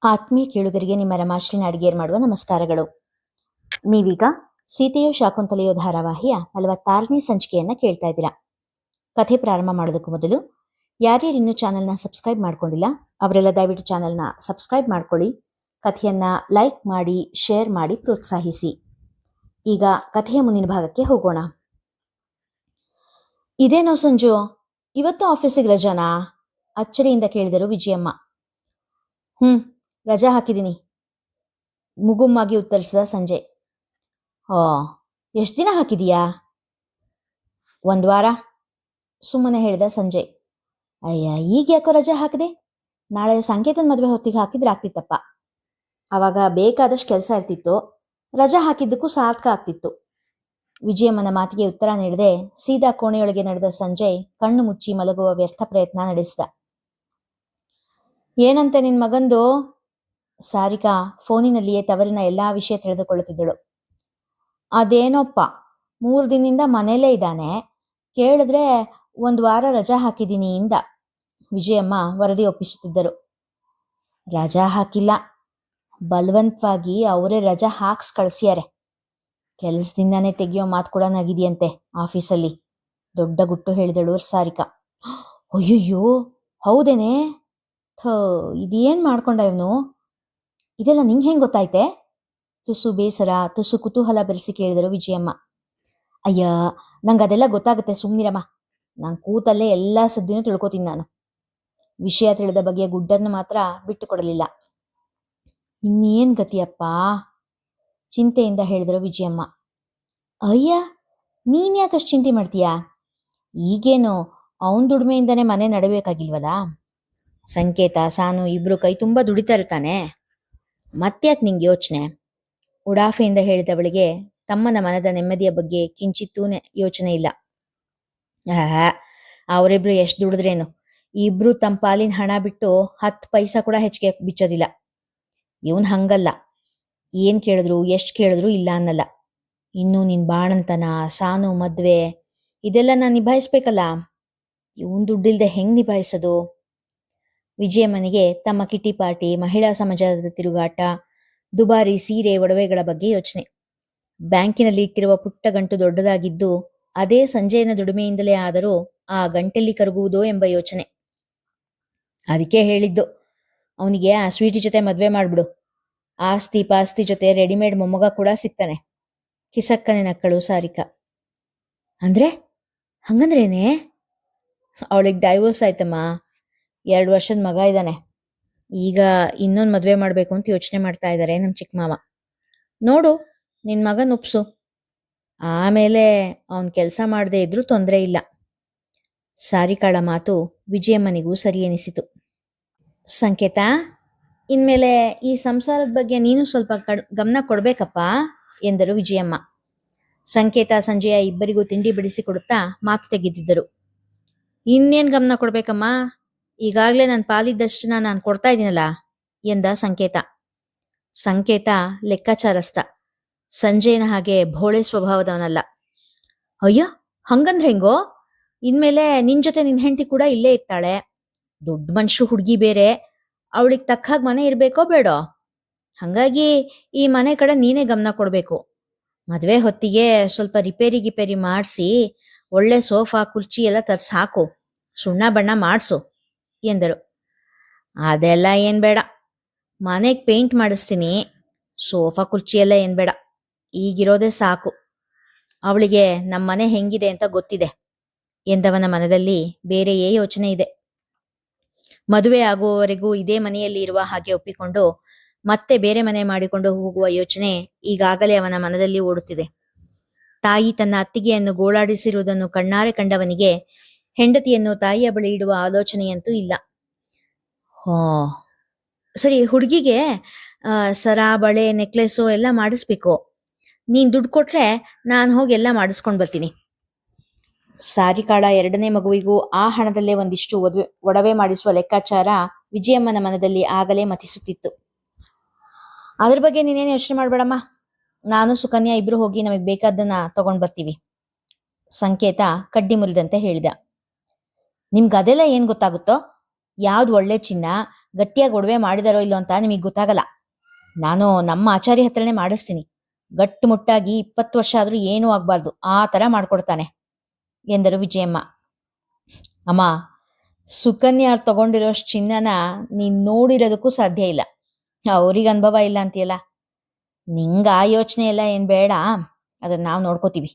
ಆತ್ಮೀಯ ಕೇಳುಗರಿಗೆ ನಿಮ್ಮ ರಮಾಶ್ರೀನ ಅಡಿಗೆಯರ್ ಮಾಡುವ ನಮಸ್ಕಾರಗಳು. ನೀವೀಗ ಸೀತೆಯೋ ಶಾಕುಂತಲೆಯೋ ಧಾರಾವಾಹಿಯ 46ನೇ ಸಂಚಿಕೆಯನ್ನ ಕೇಳ್ತಾ ಇದ್ದೀರಾ. ಕಥೆ ಪ್ರಾರಂಭ ಮಾಡೋದಕ್ಕೂ ಮೊದಲು ಯಾರ್ಯಾರು ಇನ್ನೂ ಚಾನೆಲ್ನ ಸಬ್ಸ್ಕ್ರೈಬ್ ಮಾಡ್ಕೊಂಡಿಲ್ಲ ಅವರೆಲ್ಲ ದಯವಿಟ್ಟು ಚಾನೆಲ್ನ ಸಬ್ಸ್ಕ್ರೈಬ್ ಮಾಡ್ಕೊಳ್ಳಿ, ಕಥೆಯನ್ನ ಲೈಕ್ ಮಾಡಿ, ಶೇರ್ ಮಾಡಿ ಪ್ರೋತ್ಸಾಹಿಸಿ. ಈಗ ಕಥೆಯ ಮುಂದಿನ ಭಾಗಕ್ಕೆ ಹೋಗೋಣ. ಇದೇನೋ ಸಂಜು, ಇವತ್ತು ಆಫೀಸಿಗೆ ರಜಾನಾ? ಅಚ್ಚರಿಯಿಂದ ಕೇಳಿದರು ವಿಜಯಮ್ಮ. ರಜಾ ಹಾಕಿದ್ದೀನಿ, ಮುಗುಮ್ಮಾಗಿ ಉತ್ತರಿಸಿದ ಸಂಜೆ. ಓ, ಎಷ್ಟು ದಿನ ಹಾಕಿದೀಯಾ? 1 ವಾರ, ಸುಮ್ಮನೆ ಹೇಳಿದ ಸಂಜಯ್. ಅಯ್ಯ, ಈಗ ಯಾಕೋ ರಜಾ ಹಾಕಿದೆ? ನಾಳೆ ಸಂಕೇತನ ಮದುವೆ ಹೊತ್ತಿಗೆ ಹಾಕಿದ್ರೆ ಆಗ್ತಿತ್ತಪ್ಪ. ಆವಾಗ ಬೇಕಾದಷ್ಟು ಕೆಲಸ ಇರ್ತಿತ್ತು, ರಜಾ ಹಾಕಿದ್ದಕ್ಕೂ ಸಾರ್ಥಕ ಆಗ್ತಿತ್ತು. ವಿಜಯಮ್ಮನ ಮಾತಿಗೆ ಉತ್ತರ ನೀಡದೆ ಸೀದಾ ಕೋಣೆಯೊಳಗೆ ನಡೆದ ಸಂಜಯ್ ಕಣ್ಣು ಮುಚ್ಚಿ ಮಲಗುವ ವ್ಯರ್ಥ ಪ್ರಯತ್ನ ನಡೆಸಿದ. ಏನಂತೆ ನಿನ್ ಮಗಂದು? ಸಾರಿಕಾ ಫೋನಿನಲ್ಲಿಯೇ ತವರಿನ ಎಲ್ಲಾ ವಿಷಯ ತಿಳಿದುಕೊಳ್ಳುತ್ತಿದ್ದಳು. ಅದೇನೋಪ್ಪ, 3 ದಿನದಿಂದ ಮನೇಲೇ ಇದ್ದಾನೆ, ಕೇಳಿದ್ರೆ 1 ವಾರ ರಜಾ ಹಾಕಿದ್ದೀನಿ ಇಂದ. ವಿಜಯಮ್ಮ ವರದಿ ಒಪ್ಪಿಸುತ್ತಿದ್ದರು. ರಜಾ ಹಾಕಿಲ್ಲ, ಬಲವಂತವಾಗಿ ಅವರೇ ರಜಾ ಹಾಕ್ಸ್ ಕಳಿಸ್ಯಾರೆ. ಕೆಲಸದಿಂದಾನೇ ತೆಗಿಯೋ ಮಾತು ಕೂಡ ನಗಿದೆಯಂತೆ ಆಫೀಸಲ್ಲಿ, ದೊಡ್ಡ ಗುಟ್ಟು ಹೇಳಿದಳು ಸಾರಿಕಾ. ಅಯ್ಯಯ್ಯೋ, ಹೌದೇನೆ? ಇದೇನ್ ಮಾಡ್ಕೊಂಡ ಇವನು? ಇದೆಲ್ಲ ನಿಂಗೆ ಹೆಂಗ್ ಗೊತ್ತಾಯ್ತೆ? ತುಸು ಬೇಸರ, ತುಸು ಕುತೂಹಲ ಬೆರೆಸಿ ಕೇಳಿದರು ವಿಜಯಮ್ಮ. ಅಯ್ಯ, ನಂಗೆ ಅದೆಲ್ಲ ಗೊತ್ತಾಗುತ್ತೆ, ಸುಮ್ನಿರಮ್ಮ. ನಾನು ಕೂತಲ್ಲೇ ಎಲ್ಲಾ ಸದ್ದಿನೂ ತಿಳ್ಕೊತೀನಿ ನಾನು. ವಿಷಯ ತಿಳಿದ ಬಗೆಯ ಗುಡ್ಡನ್ನು ಮಾತ್ರ ಬಿಟ್ಟು ಕೊಡಲಿಲ್ಲ. ಇನ್ನೇನ್ ಗತಿಯಪ್ಪ? ಚಿಂತೆಯಿಂದ ಹೇಳಿದರು ವಿಜಯಮ್ಮ. ಅಯ್ಯ, ನೀನ್ ಯಾಕಷ್ಟು ಚಿಂತೆ ಮಾಡ್ತೀಯಾ? ಈಗೇನು ಅವನ್ ದುಡಿಮೆಯಿಂದನೇ ಮನೆ ನಡಬೇಕಾಗಿಲ್ವಲ್ಲ? ಸಂಕೇತ, ಸಾನು ಇಬ್ರು ಕೈ ತುಂಬ ದುಡಿತಾ ಇರ್ತಾನೆ, ಮತ್ತ್ಯಾಕ್ ನಿಂಗೆ ಯೋಚನೆ? ಉಡಾಫೆಯಿಂದ ಹೇಳಿದವಳಿಗೆ ತಮ್ಮನ ಮನದ ನೆಮ್ಮದಿಯ ಬಗ್ಗೆ ಕಿಂಚಿತ್ತೂ ಯೋಚನೆ ಇಲ್ಲ. ಅವರಿಬ್ರು ಎಷ್ಟು ದುಡಿದ್ರೇನು, ಇಬ್ರು ತಮ್ಮ ಪಾಲಿನ ಹಣ ಬಿಟ್ಟು 10 ಪೈಸಾ ಕೂಡ ಹೆಚ್ಚಿಗೆ ಬಿಚ್ಚೋದಿಲ್ಲ. ಇವನ್ ಹಂಗಲ್ಲ, ಏನ್ ಕೇಳಿದ್ರು ಎಷ್ಟು ಕೇಳಿದ್ರು ಇಲ್ಲ ಅನ್ನಲ್ಲ. ಇನ್ನು ನಿನ್ ಬಾಣಂತನ, ಸಾನು ಮದ್ವೆ ಇದೆಲ್ಲ ನಾನು ನಿಭಾಯಿಸ್ಬೇಕಲ್ಲ. ಇವನ್ ದುಡ್ಡಿಲ್ದೆ ಹೆಂಗ್ ನಿಭಾಯಿಸೋದು? ವಿಜಯಮ್ಮನಿಗೆ ತಮ್ಮ ಕಿಟಿ ಪಾರ್ಟಿ, ಮಹಿಳಾ ಸಮಾಜದ ತಿರುಗಾಟ, ದುಬಾರಿ ಸೀರೆ ಒಡವೆಗಳ ಬಗ್ಗೆ ಯೋಚನೆ. ಬ್ಯಾಂಕಿನಲ್ಲಿ ಇಟ್ಟಿರುವ ಪುಟ್ಟ ಗಂಟು ದೊಡ್ಡದಾಗಿದ್ದು ಅದೇ ಸಂಜೆಯನ ದುಡಿಮೆಯಿಂದಲೇ ಆದರೂ ಆ ಗಂಟೆಲ್ಲಿ ಕರಗುವುದೋ ಎಂಬ ಯೋಚನೆ. ಅದಕ್ಕೆ ಹೇಳಿದ್ದು, ಅವನಿಗೆ ಆ ಸ್ವೀಟಿ ಜೊತೆ ಮದ್ವೆ ಮಾಡ್ಬಿಡು, ಆಸ್ತಿ ಪಾಸ್ತಿ ಜೊತೆ ರೆಡಿಮೇಡ್ ಮೊಮ್ಮಗ ಕೂಡ ಸಿಗ್ತಾನೆ. ಕಿಸಕ್ಕನೆ ನಕ್ಕಳು ಸಾರಿಕಾ. ಅಂದ್ರೆ ಹಂಗಂದ್ರೇನೆ? ಅವಳಿಗೆ ಡೈವೋರ್ಸ್ ಆಯ್ತಮ್ಮ, 2 ವರ್ಷದ ಮಗ ಇದ್ದಾನೆ. ಈಗ ಇನ್ನೊಂದು ಮದ್ವೆ ಮಾಡ್ಬೇಕು ಅಂತ ಯೋಚನೆ ಮಾಡ್ತಾ ಇದ್ದಾರೆ ನಮ್ ಚಿಕ್ಕ ಮಾವ. ನೋಡು, ನಿನ್ ಮಗನ್ ಒಪ್ಸು, ಆಮೇಲೆ ಅವನ್ ಕೆಲಸ ಮಾಡದೇ ಇದ್ರೂ ತೊಂದರೆ ಇಲ್ಲ. ಸಾರಿಕಾಳ ಮಾತು ವಿಜಯಮ್ಮನಿಗೂ ಸರಿ ಎನಿಸಿತು. ಸಂಕೇತ, ಇನ್ಮೇಲೆ ಈ ಸಂಸಾರದ ಬಗ್ಗೆ ನೀನು ಸ್ವಲ್ಪ ಗಮನ ಕೊಡ್ಬೇಕಪ್ಪ ಎಂದರು ವಿಜಯಮ್ಮ. ಸಂಕೇತ, ಸಂಜೆಯ ಇಬ್ಬರಿಗೂ ತಿಂಡಿ ಬಿಡಿಸಿಕೊಡುತ್ತಾ ಮಾತು ತೆಗೆದಿದ್ದರು. ಇನ್ನೇನ್ ಗಮನ ಕೊಡ್ಬೇಕಮ್ಮ, ಈಗಾಗ್ಲೇ ನನ್ನ ಪಾಲಿದ್ದಷ್ಟನ್ನ ನಾನು ಕೊಡ್ತಾ ಇದ್ದೀನಲ್ಲ ಎಂದ ಸಂಕೇತ. ಸಂಕೇತ ಲೆಕ್ಕಾಚಾರಸ್ಥ, ಸಂಜೆನ ಹಾಗೆ ಭೋಳೆ ಸ್ವಭಾವದವನಲ್ಲ. ಅಯ್ಯ, ಹಂಗಂದ್ರೆ ಹೆಂಗೋ? ಇನ್ಮೇಲೆ ನಿನ್ ಜೊತೆ ನಿನ್ ಹೆಂಡತಿ ಕೂಡ ಇಲ್ಲೇ ಇರ್ತಾಳೆ, ದೊಡ್ಡ ಮನುಷ್ಯರು ಹುಡುಗಿ ಬೇರೆ, ಅವಳಿಗೆ ತಕ್ಕ ಹಾಗೆ ಮನೆ ಇರ್ಬೇಕೋ ಬೇಡೋ? ಹಂಗಾಗಿ ಈ ಮನೆ ಕಡೆ ನೀನೇ ಗಮನ ಕೊಡ್ಬೇಕು. ಮದುವೆ ಹೊತ್ತಿಗೆ ಸ್ವಲ್ಪ ರಿಪೇರಿ ಗಿಪೇರಿ ಮಾಡಿಸಿ ಒಳ್ಳೆ ಸೋಫಾ ಕುರ್ಚಿ ಎಲ್ಲ ತರ್ಸಿ ಹಾಕು, ಸುಣ್ಣ ಬಣ್ಣ ಮಾಡಿಸು ಎಂದರು. ಅದೆಲ್ಲ ಏನ್ ಬೇಡ, ಮನೆಗೆ ಪೇಂಟ್ ಮಾಡಿಸ್ತೀನಿ, ಸೋಫಾ ಕುರ್ಚಿ ಎಲ್ಲ ಏನ್ ಬೇಡ, ಈಗಿರೋದೇ ಸಾಕು. ಅವಳಿಗೆ ನಮ್ಮ ಮನೆ ಹೆಂಗಿದೆ ಅಂತ ಗೊತ್ತಿದೆ ಎಂದವನ ಮನದಲ್ಲಿ ಬೇರೆಯೇ ಯೋಚನೆ ಇದೆ. ಮದುವೆ ಆಗುವವರೆಗೂ ಇದೇ ಮನೆಯಲ್ಲಿ ಇರುವ ಹಾಗೆ ಒಪ್ಪಿಕೊಂಡು ಮತ್ತೆ ಬೇರೆ ಮನೆ ಮಾಡಿಕೊಂಡು ಹೋಗುವ ಯೋಚನೆ ಈಗಾಗಲೇ ಅವನ ಮನದಲ್ಲಿ ಓಡುತ್ತಿದೆ. ತಾಯಿ ತನ್ನ ಅತ್ತಿಗೆಯನ್ನು ಗೋಳಾಡಿಸಿರುವುದನ್ನು ಕಣ್ಣಾರೆ ಕಂಡವನಿಗೆ ಹೆಂಡತಿಯನ್ನು ತಾಯಿಯ ಬಳಿ ಇಡುವ ಆಲೋಚನೆಯಂತೂ ಇಲ್ಲ. ಸರಿ, ಹುಡುಗಿಗೆ ಸರ, ಬಳೆ, ನೆಕ್ಲೆಸು ಎಲ್ಲ ಮಾಡಿಸ್ಬೇಕು. ನೀನ್ ದುಡ್ಡು ಕೊಟ್ರೆ ನಾನು ಹೋಗಿ ಎಲ್ಲ ಮಾಡಿಸ್ಕೊಂಡು ಬರ್ತೀನಿ. ಸಾರಿಕಾಳ 2ನೇ ಮಗುವಿಗೂ ಆ ಹಣದಲ್ಲೇ ಒಂದಿಷ್ಟು ಒಡವೆ ಮಾಡಿಸುವ ಲೆಕ್ಕಾಚಾರ ವಿಜಯಮ್ಮನ ಮನದಲ್ಲಿ ಆಗಲೇ ಮತಿಸುತ್ತಿತ್ತು. ಅದ್ರ ಬಗ್ಗೆ ನೀನೇನು ಯೋಚನೆ ಮಾಡ್ಬೇಡಮ್ಮ, ನಾನು ಸುಕನ್ಯಾ ಇಬ್ರು ಹೋಗಿ ನಮಗೆ ಬೇಕಾದ್ದನ್ನ ತಗೊಂಡ್ ಬರ್ತೀವಿ. ಸಂಕೇತ ಕಡ್ಡಿ ಮುರಿದಂತೆ ಹೇಳಿದ. ನಿಮ್ಗೆ ಅದೆಲ್ಲ ಏನ್ ಗೊತ್ತಾಗುತ್ತೋ? ಯಾವ್ದು ಒಳ್ಳೆ ಚಿನ್ನ, ಗಟ್ಟಿಯಾಗಿ ಒಡವೆ ಮಾಡಿದಾರೋ ಇಲ್ಲೋ ಅಂತ ನಿಮಗೆ ಗೊತ್ತಾಗಲ್ಲ. ನಾನು ನಮ್ಮ ಆಚಾರ್ಯ ಹತ್ರನೇ ಮಾಡಿಸ್ತೀನಿ. ಗಟ್ಟು ಮುಟ್ಟಾಗಿ 20 ವರ್ಷ ಆದ್ರೂ ಏನೂ ಆಗ್ಬಾರ್ದು ಆ ತರ ಮಾಡ್ಕೊಡ್ತಾನೆ ಎಂದರು ವಿಜಯಮ್ಮ. ಅಮ್ಮ, ಸುಕನ್ಯಾ ಅವ್ರು ತಗೊಂಡಿರೋಷ್ಟು ಚಿನ್ನನ ನೀನ್ ನೋಡಿರೋದಕ್ಕೂ ಸಾಧ್ಯ ಇಲ್ಲ. ಅವ್ರಿಗೆ ಅನುಭವ ಇಲ್ಲ ಅಂತೀಯಲ್ಲ. ನಿಂಗ ಆ ಯೋಚನೆ ಎಲ್ಲ ಏನ್ ಬೇಡ, ಅದನ್ನ ನಾವು ನೋಡ್ಕೋತೀವಿ.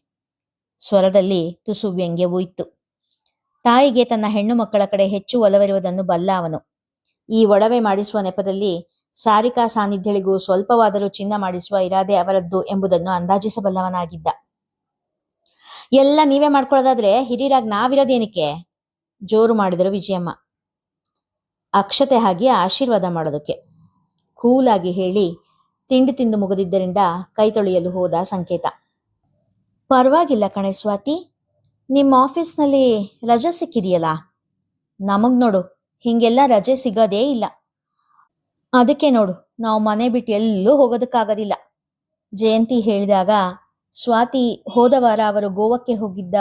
ಸ್ವರದಲ್ಲಿ ತುಸು ವ್ಯಂಗ್ಯವೂ ಇತ್ತು. ತಾಯಿಗೆ ತನ್ನ ಹೆಣ್ಣು ಮಕ್ಕಳ ಕಡೆ ಹೆಚ್ಚು ಒಲವಿರುವುದನ್ನು ಬಲ್ಲ ಅವನು. ಈ ಒಡವೆ ಮಾಡಿಸುವ ನೆಪದಲ್ಲಿ ಸಾರಿಕಾ ಸಾನ್ನಿಧ್ಯಳಿಗೂ ಸ್ವಲ್ಪವಾದರೂ ಚಿನ್ನ ಮಾಡಿಸುವ ಇರಾದೆ ಅವರದ್ದು ಎಂಬುದನ್ನು ಅಂದಾಜಿಸಬಲ್ಲವನಾಗಿದ್ದ. ಎಲ್ಲ ನೀವೇ ಮಾಡ್ಕೊಳ್ಳೋದಾದ್ರೆ ಹಿರಿಯರಾಗಿ ನಾವಿರೋದೇನಕ್ಕೆ? ಜೋರು ಮಾಡಿದರು ವಿಜಯಮ್ಮ. ಅಕ್ಷತೆ ಹಾಗೆ ಆಶೀರ್ವಾದ ಮಾಡೋದಕ್ಕೆ, ಕೂಲಾಗಿ ಹೇಳಿ ತಿಂಡಿ ತಿಂದು ಮುಗಿದಿದ್ದರಿಂದ ಕೈ ತೊಳೆಯಲು ಹೋದ ಸಂಕೇತ. ಪರವಾಗಿಲ್ಲ ಕಣೆ ಸ್ವಾತಿ, ನಿಮ್ಮ ಆಫೀಸ್ನಲ್ಲಿ ರಜೆ ಸಿಕ್ಕಿದೆಯಲ್ಲ. ನಮಗ್ ನೋಡು ಹಿಂಗೆಲ್ಲ ರಜೆ ಸಿಗೋದೇ ಇಲ್ಲ. ಅದಕ್ಕೆ ನೋಡು ನಾವು ಮನೆ ಬಿಟ್ಟು ಎಲ್ಲೂ ಹೋಗೋದಕ್ಕಾಗೋದಿಲ್ಲ. ಜಯಂತಿ ಹೇಳಿದಾಗ ಸ್ವಾತಿ ಹೋದ ವಾರ ಅವರು ಗೋವಾಕ್ಕೆ ಹೋಗಿದ್ದ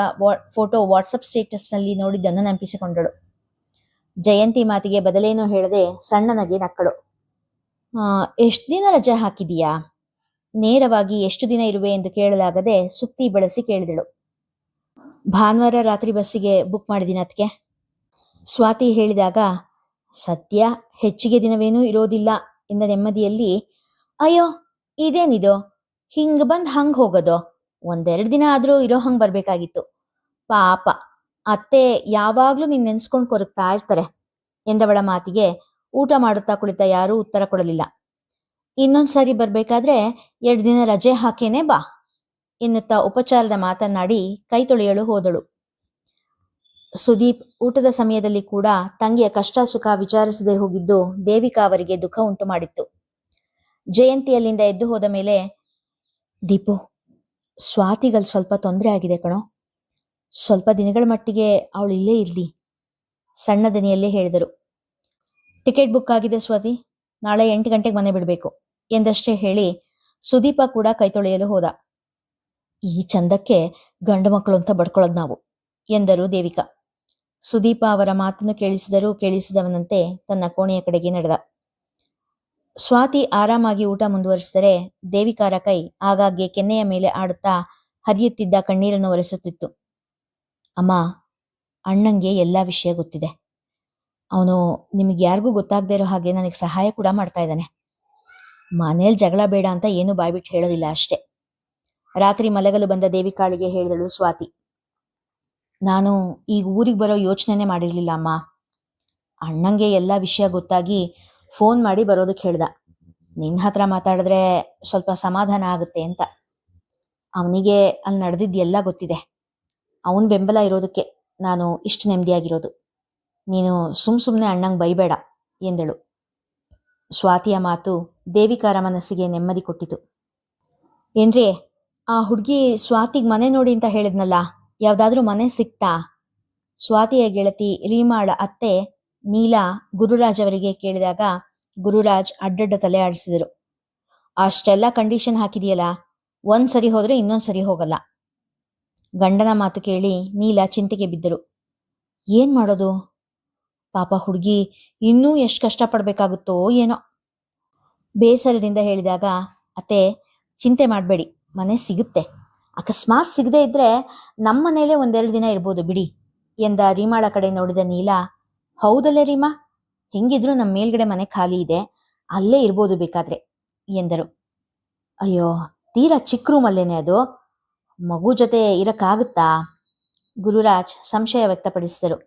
ಫೋಟೋ ವಾಟ್ಸಪ್ ಸ್ಟೇಟಸ್ನಲ್ಲಿ ನೋಡಿದ್ದನ್ನು ನೆನಪಿಸಿಕೊಂಡಳು. ಜಯಂತಿ ಮಾತಿಗೆ ಬದಲೇನೂ ಹೇಳದೆ ಸಣ್ಣನಾಗಿ ನಕ್ಕಳು. ಎಷ್ಟು ದಿನ ರಜೆ ಹಾಕಿದೀಯಾ? ನೇರವಾಗಿ ಎಷ್ಟು ದಿನ ಇರುವೆ ಎಂದು ಕೇಳಲಾಗದೆ ಸುತ್ತಿ ಬಳಸಿ ಕೇಳಿದಳು. ಭಾನುವಾರ ರಾತ್ರಿ ಬಸ್ಸಿಗೆ ಬುಕ್ ಮಾಡಿದ್ದೀನಿ ಅದಕ್ಕೆ. ಸ್ವಾತಿ ಹೇಳಿದಾಗ ಸದ್ಯ ಹೆಚ್ಚಿಗೆ ದಿನವೇನೂ ಇರೋದಿಲ್ಲ ಎಂದ ನೆಮ್ಮದಿಯಲ್ಲಿ, ಅಯ್ಯೋ ಇದೇನಿದು, ಹಿಂಗ್ ಬಂದ್ ಹಂಗ್ ಹೋಗೋದು, 1-2 ದಿನ ಆದ್ರೂ ಇರೋ ಹಂಗ್ ಬರ್ಬೇಕಾಗಿತ್ತು. ಪಾಪ ಅತ್ತೆ ಯಾವಾಗ್ಲೂ ನಿನ್ ನೆನ್ಸ್ಕೊಂಡ್ ಕೊರಗ್ತಾ ಇರ್ತಾರೆ ಎಂದವಳ ಮಾತಿಗೆ ಊಟ ಮಾಡುತ್ತಾ ಕುಳಿತ ಯಾರೂ ಉತ್ತರ ಕೊಡಲಿಲ್ಲ. ಇನ್ನೊಂದ್ಸರಿ ಬರ್ಬೇಕಾದ್ರೆ 2 ದಿನ ರಜೆ ಹಾಕೇನೆ ಬಾ ಎನ್ನುತ್ತಾ ಉಪಚಾರದ ಮಾತನ್ನಾಡಿ ಕೈ ತೊಳೆಯಲು ಹೋದಳು. ಸುದೀಪ್ ಊಟದ ಸಮಯದಲ್ಲಿ ಕೂಡ ತಂಗಿಯ ಕಷ್ಟ ಸುಖ ವಿಚಾರಿಸದೆ ಹೋಗಿದ್ದು ದೇವಿಕಾ ಅವರಿಗೆ ದುಃಖ ಉಂಟು ಮಾಡಿತ್ತು. ಜಯಂತಿಯಲ್ಲಿಂದ ಎದ್ದು ಹೋದ ಮೇಲೆ, ದೀಪು, ಸ್ವಾತಿಗಲ್ ಸ್ವಲ್ಪ ತೊಂದರೆ ಆಗಿದೆ ಕಣೋ, ಸ್ವಲ್ಪ ದಿನಗಳ ಮಟ್ಟಿಗೆ ಅವಳು ಇಲ್ಲೇ ಇರ್ಲಿ, ಸಣ್ಣ ದನಿಯಲ್ಲೇ ಹೇಳಿದರು. ಟಿಕೆಟ್ ಬುಕ್ ಆಗಿದೆ ಸ್ವಾತಿ, ನಾಳೆ 8 ಗಂಟೆಗೆ ಮನೆ ಬಿಡಬೇಕು ಎಂದಷ್ಟೇ ಹೇಳಿ ಸುದೀಪ ಕೂಡ ಕೈ ತೊಳೆಯಲು ಹೋದ. ಈ ಚಂದಕ್ಕೆ ಗಂಡು ಮಕ್ಕಳು ಅಂತ ಬಡ್ಕೊಳ್ಳೋದು ನಾವು ಎಂದರು ದೇವಿಕಾ. ಸುದೀಪ ಅವರ ಮಾತನ್ನು ಕೇಳಿಸಿದರೂ ಕೇಳಿಸಿದವನಂತೆ ತನ್ನ ಕೋಣೆಯ ಕಡೆಗೆ ನಡೆದ. ಸ್ವಾತಿ ಆರಾಮಾಗಿ ಊಟ ಮುಂದುವರಿಸಿದರೆ ದೇವಿಕಾರ ಕೈ ಆಗಾಗ್ಗೆ ಕೆನ್ನೆಯ ಮೇಲೆ ಆಡುತ್ತಾ ಹರಿಯುತ್ತಿದ್ದ ಕಣ್ಣೀರನ್ನು ಒರೆಸುತ್ತಿತ್ತು. ಅಮ್ಮ, ಅಣ್ಣಂಗೆ ಎಲ್ಲ ವಿಷಯ ಗೊತ್ತಿದೆ. ಅವನು ನಿಮಗೆ ಯಾರಿಗೂ ಗೊತ್ತಾಗದೇ ಇರೋ ಹಾಗೆ ನನಗೆ ಸಹಾಯ ಕೂಡ ಮಾಡ್ತಾ ಇದ್ದಾನೆ. ಮನೇಲಿ ಜಗಳ ಬೇಡ ಅಂತ ಏನೂ ಬಾಯ್ಬಿಟ್ಟು ಹೇಳೋದಿಲ್ಲ ಅಷ್ಟೇ. ರಾತ್ರಿ ಮಲಗಲು ಬಂದ ದೇವಿಕಾಳಿಗೆ ಹೇಳಿದಳು ಸ್ವಾತಿ. ನಾನು ಈಗ ಊರಿಗೆ ಬರೋ ಯೋಚನೆನೇ ಮಾಡಿರ್ಲಿಲ್ಲ ಅಮ್ಮ. ಅಣ್ಣಂಗೆ ಎಲ್ಲ ವಿಷಯ ಗೊತ್ತಾಗಿ ಫೋನ್ ಮಾಡಿ ಬರೋದಕ್ಕೆ ಹೇಳ್ದ. ನಿನ್ನ ಹತ್ರ ಮಾತಾಡಿದ್ರೆ ಸ್ವಲ್ಪ ಸಮಾಧಾನ ಆಗುತ್ತೆ ಅಂತ. ಅವನಿಗೆ ಅಲ್ಲಿ ನಡೆದಿದ್ದೆಲ್ಲ ಗೊತ್ತಿದೆ. ಅವನ ಬೆಂಬಲ ಇರೋದಕ್ಕೆ ನಾನು ಇಷ್ಟು ನೆಮ್ಮದಿಯಾಗಿರೋದು. ನೀನು ಸುಮ್ಮನೆ ಅಣ್ಣಂಗೆ ಬೈಬೇಡ ಎಂದಳು. ಸ್ವಾತಿಯ ಮಾತು ದೇವಿಕಾರ ಮನಸ್ಸಿಗೆ ನೆಮ್ಮದಿ ಕೊಟ್ಟಿತು. ಏನ್ರಿ, ಆ ಹುಡುಗಿ ಸ್ವಾತಿಗೆ ಮನೆ ನೋಡಿ ಅಂತ ಹೇಳಿದ್ನಲ್ಲ, ಯಾವ್ದಾದ್ರೂ ಮನೆ ಸಿಕ್ತಾ? ಸ್ವಾತಿಯ ಗೆಳತಿ ರೀಮಾಳ ಅತ್ತೆ ನೀಲಾ ಗುರುರಾಜ್ ಅವರಿಗೆ ಕೇಳಿದಾಗ ಗುರುರಾಜ್ ಅಡ್ಡಡ್ಡ ತಲೆ ಆಡಿಸಿದರು. ಅಷ್ಟೆಲ್ಲ ಕಂಡೀಷನ್ ಹಾಕಿದೆಯಲ್ಲ, ಒಂದ್ಸರಿ ಹೋದ್ರೆ ಇನ್ನೊಂದ್ಸರಿ ಹೋಗಲ್ಲ. ಗಂಡನ ಮಾತು ಕೇಳಿ ನೀಲಾ ಚಿಂತೆಗೆ ಬಿದ್ದರು. ಏನ್ ಮಾಡೋದು ಪಾಪ, ಹುಡುಗಿ ಇನ್ನೂ ಎಷ್ಟು ಕಷ್ಟಪಡ್ಬೇಕಾಗುತ್ತೋ ಏನೋ. ಬೇಸರದಿಂದ ಹೇಳಿದಾಗ, ಅತ್ತೆ ಚಿಂತೆ ಮಾಡಬೇಡಿ, ಮನೆ ಸಿಗುತ್ತೆ. ಅಕಸ್ಮಾತ್ ಸಿಗದೆ ಇದ್ರೆ ನಮ್ಮ ಮನೇಲೆ 1-2 ದಿನ ಇರ್ಬೋದು ಬಿಡಿ ಎಂದ ರೀಮಾಳ ಕಡೆ ನೋಡಿದ ನೀಲಾ, ಹೌದಲ್ಲೇ ರೀಮಾ, ಹೆಂಗಿದ್ರು ನಮ್ಮ ಮೇಲ್ಗಡೆ ಮನೆ ಖಾಲಿ ಇದೆ, ಅಲ್ಲೇ ಇರ್ಬೋದು ಬೇಕಾದ್ರೆ ಎಂದರು. ಅಯ್ಯೋ, ತೀರಾ ಚಿಕ್ಕ ರೂಮಲ್ಲೇನೆ ಅದು, ಮಗು ಜೊತೆ ಇರಕ್ಕಾಗುತ್ತಾ? ಗುರುರಾಜ್ ಸಂಶಯ ವ್ಯಕ್ತಪಡಿಸಿದರು.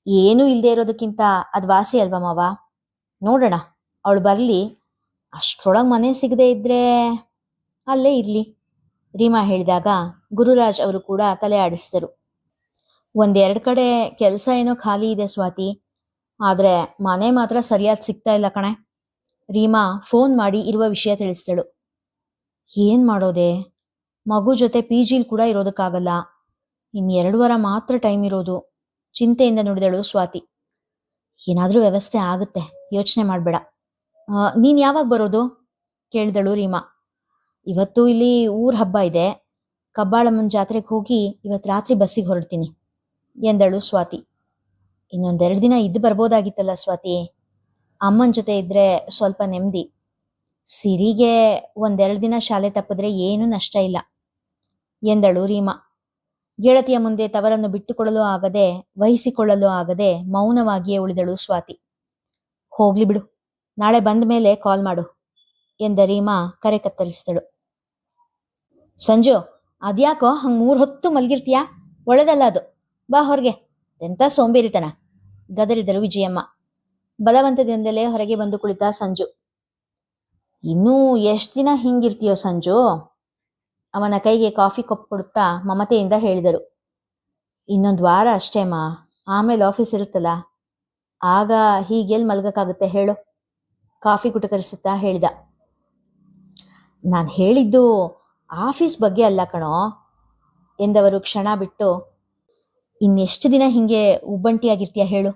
ಏನೂ ಇಲ್ಲದೆ ಇರೋದಕ್ಕಿಂತ ಅದು ವಾಸಿ ಅಲ್ವಾ ಮಾವ, ನೋಡೋಣ, ಅವಳು ಬರಲಿ, ಅಷ್ಟ್ರೊಳಗೆ ಮನೆ ಸಿಗದೆ ಇದ್ರೆ ಅಲ್ಲೇ ಇರ್ಲಿ ರೀಮಾ ಹೇಳಿದಾಗ ಗುರುರಾಜ್ ಅವರು ಕೂಡ ತಲೆ ಆಡಿಸಿದರು. 1-2 ಕಡೆ ಕೆಲಸ ಏನೋ ಖಾಲಿ ಇದೆ ಸ್ವಾತಿ, ಆದ್ರೆ ಮನೆ ಮಾತ್ರ ಸರಿಯಾದ ಸಿಗ್ತಾ ಇಲ್ಲ ಕಣೆ. ರೀಮಾ ಫೋನ್ ಮಾಡಿ ಇರುವ ವಿಷಯ ತಿಳಿಸಿದಳು. ಏನ್ ಮಾಡೋದೆ, ಮಗು ಜೊತೆ PGಲ್ ಕೂಡ ಇರೋದಕ್ಕಾಗಲ್ಲ, ಇನ್ನು 2 ವಾರ ಮಾತ್ರ ಟೈಮ್ ಇರೋದು, ಚಿಂತೆಯಿಂದ ನುಡಿದಳು ಸ್ವಾತಿ. ಏನಾದ್ರೂ ವ್ಯವಸ್ಥೆ ಆಗುತ್ತೆ, ಯೋಚನೆ ಮಾಡಬೇಡ. ನೀನ್ ಯಾವಾಗ ಬರೋದು ಕೇಳಿದಳು ರೀಮಾ. ಇವತ್ತು ಇಲ್ಲಿ ಊರ್ ಹಬ್ಬ ಇದೆ, ಕಬ್ಬಾಳಮ್ಮನ ಜಾತ್ರೆಗೆ ಹೋಗಿ ಇವತ್ತು ರಾತ್ರಿ ಬಸ್ಸಿಗೆ ಹೊರಡ್ತೀನಿ ಎಂದಳು ಸ್ವಾತಿ. ಇನ್ನೊಂದೆರಡು ದಿನ ಇದ್ದು ಬರ್ಬೋದಾಗಿತ್ತಲ್ಲ ಸ್ವಾತಿ. ಅಮ್ಮನ ಜೊತೆ ಇದ್ರೆ ಸ್ವಲ್ಪ ನೆಮ್ಮದಿ. ಸಿರಿಗೆ 1-2 ದಿನ ಶಾಲೆ ತಪ್ಪಿದ್ರೆ ಏನೂ ನಷ್ಟ ಇಲ್ಲ ಎಂದಳು ರೀಮಾ. ಗೆಳತಿಯ ಮುಂದೆ ತವರನ್ನು ಬಿಟ್ಟುಕೊಡಲು ಆಗದೆ, ವಹಿಸಿಕೊಳ್ಳಲು ಆಗದೆ ಮೌನವಾಗಿಯೇ ಉಳಿದಳು ಸ್ವಾತಿ. ಹೋಗ್ಲಿ ಬಿಡು, ನಾಳೆ ಬಂದ ಮೇಲೆ ಕಾಲ್ ಮಾಡು ಎಂದ ರೀಮಾ ಕರೆ ಕತ್ತರಿಸಿದಳು. ಸಂಜು, ಅದ್ಯಾಕೋ ಹಂಗೆ 3 ಹೊತ್ತು ಮಲಗಿರ್ತೀಯಾ? ಒಳ್ಳೆದಲ್ಲ ಅದು. ಬಾ ಹೊರಗೆ. ಎಂಥ ಸೋಂಬೇರಿತನ, ಗದರಿದರು ವಿಜಯಮ್ಮ. ಬಲವಂತದಿಂದಲೇ ಹೊರಗೆ ಬಂದು ಕುಳಿತ ಸಂಜು. ಇನ್ನೂ ಎಷ್ಟು ದಿನ ಹಿಂಗಿರ್ತೀಯೋ ಸಂಜು? ಅವನ ಕೈಗೆ ಕಾಫಿ ಕಪ್ ಕೊಡುತ್ತಾ ಮಮತೆಯಿಂದ ಹೇಳಿದರು. 1 ವಾರ ಅಷ್ಟೇಮ್ಮ, ಆಮೇಲೆ ಆಫೀಸ್ ಇರುತ್ತಲ್ಲ, ಆಗ ಹೀಗೆಲ್ಲಿ ಮಲ್ಗಕ್ಕಾಗುತ್ತೆ ಹೇಳು, ಕಾಫಿ ಕುಟಕರಿಸುತ್ತಾ ಹೇಳಿದ. ನಾನು ಹೇಳಿದ್ದು ಆಫೀಸ್ ಬಗ್ಗೆ ಅಲ್ಲ ಕಣೋ ಎಂದವರು ಕ್ಷಣ ಬಿಟ್ಟು, ಇನ್ನೆಷ್ಟು ದಿನ ಹಿಂಗೆ ಉಬ್ಬಂಟಿಯಾಗಿರ್ತೀಯ ಹೇಳು?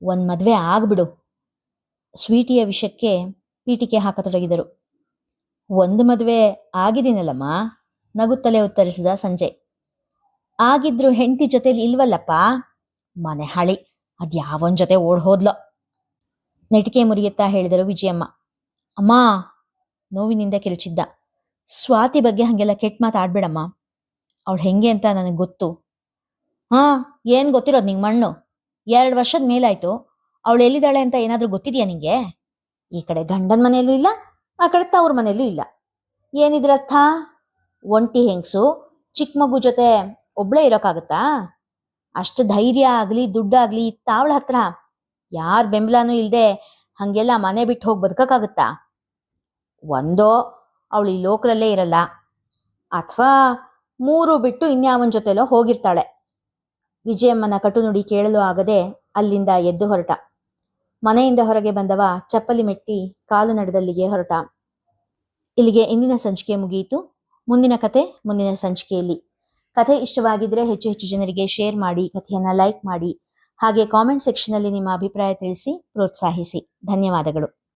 ಒಂದು ಮದುವೆ ಆಗ್ಬಿಡು. ಸ್ವೀಟಿಯ ವಿಷಯಕ್ಕೆ ಪೀಟಿಕೆ ಹಾಕತೊಡಗಿದರು. 1 ಮದುವೆ ಆಗಿದ್ದೀನಲ್ಲಮ್ಮ, ನಗುತ್ತಲೇ ಉತ್ತರಿಸಿದ ಸಂಜಯ್. ಆಗಿದ್ರು ಹೆಂಡತಿ ಜೊತೆಲಿ ಇಲ್ವಲ್ಲಪ್ಪ. ಮನೆ ಹಳಿ, ಅದ್ಯಾವನ ಜೊತೆ ಓಡ್ ಹೋದ್ಲೋ, ನೆಟಿಕೆ ಮುರಿಯುತ್ತಾ ಹೇಳಿದರು ವಿಜಯಮ್ಮ. ಅಮ್ಮ, ನೋವಿನಿಂದ ಕಿರುಚಿದ್ದ. ಸ್ವಾತಿ ಬಗ್ಗೆ ಹಾಗೆಲ್ಲ ಕೆಟ್ಟ ಮಾತಾಡ್ಬೇಡಮ್ಮ. ಅವಳು ಹೆಂಗೆ ಅಂತ ನನಗೆ ಗೊತ್ತು. ಏನು ಗೊತ್ತಿರೋದು ನಿಂಗೆ ಮಣ್ಣು? 2 ವರ್ಷದ ಮೇಲಾಯ್ತು. ಅವಳು ಎಲ್ಲಿದ್ದಾಳೆ ಅಂತ ಏನಾದರೂ ಗೊತ್ತಿದೆಯಾ ನಿಂಗೆ? ಈ ಕಡೆ ಗಂಡನ ಮನೆಯಲ್ಲೂ ಇಲ್ಲ, ಆ ಕಡೆ ತವ್ರ ಮನೆಯಲ್ಲೂ ಇಲ್ಲ. ಏನಿದ್ರರ್ಥ? ಒಂಟಿ ಹೆಂಗಸು ಚಿಕ್ಕ ಮಗು ಜೊತೆ ಒಬ್ಳೇ ಇರೋಕ್ಕಾಗತ್ತಾ? ಅಷ್ಟು ಧೈರ್ಯ ಆಗಲಿ ದುಡ್ಡಾಗ್ಲಿ ತಾವಳ ಹತ್ರ ಯಾರ ಬೆಂಬಲನೂ ಇಲ್ಲದೆ ಹಾಗೆಲ್ಲ ಮನೆ ಬಿಟ್ಟು ಹೋಗಿ ಬದುಕಕ್ಕಾಗತ್ತಾ? ಒಂದೋ ಅವಳು ಈ ಲೋಕದಲ್ಲೇ ಇರಲ್ಲ, ಅಥವಾ 3 ಬಿಟ್ಟು ಇನ್ಯಾವನ ಜೊತೆಲೋ ಹೋಗಿರ್ತಾಳೆ. ವಿಜಯಮ್ಮನ ಕಟು ನುಡಿ ಕೇಳಲು ಆಗದೆ ಅಲ್ಲಿಂದ ಎದ್ದು ಹೊರಟ. ಮನೆಯಿಂದ ಹೊರಗೆ ಬಂದವ ಚಪ್ಪಲಿ ಮೆಟ್ಟಿ ಕಾಲು ನಡೆದಲ್ಲಿಗೆ ಹೊರಟ. ಇಲ್ಲಿಗೆ ಇಂದಿನ ಸಂಚಿಕೆ ಮುಗಿಯಿತು. ಮುಂದಿನ ಕತೆ ಮುಂದಿನ ಸಂಚಿಕೆಯಲ್ಲಿ. ಕಥೆ ಇಷ್ಟವಾಗಿದ್ರೆ ಹೆಚ್ಚು ಹೆಚ್ಚು ಜನರಿಗೆ ಶೇರ್ ಮಾಡಿ, ಕಥೆಯನ್ನ ಲೈಕ್ ಮಾಡಿ, ಹಾಗೆ ಕಾಮೆಂಟ್ ಸೆಕ್ಷನ್ ಅಲ್ಲಿ ನಿಮ್ಮ ಅಭಿಪ್ರಾಯ ತಿಳಿಸಿ ಪ್ರೋತ್ಸಾಹಿಸಿ. ಧನ್ಯವಾದಗಳು.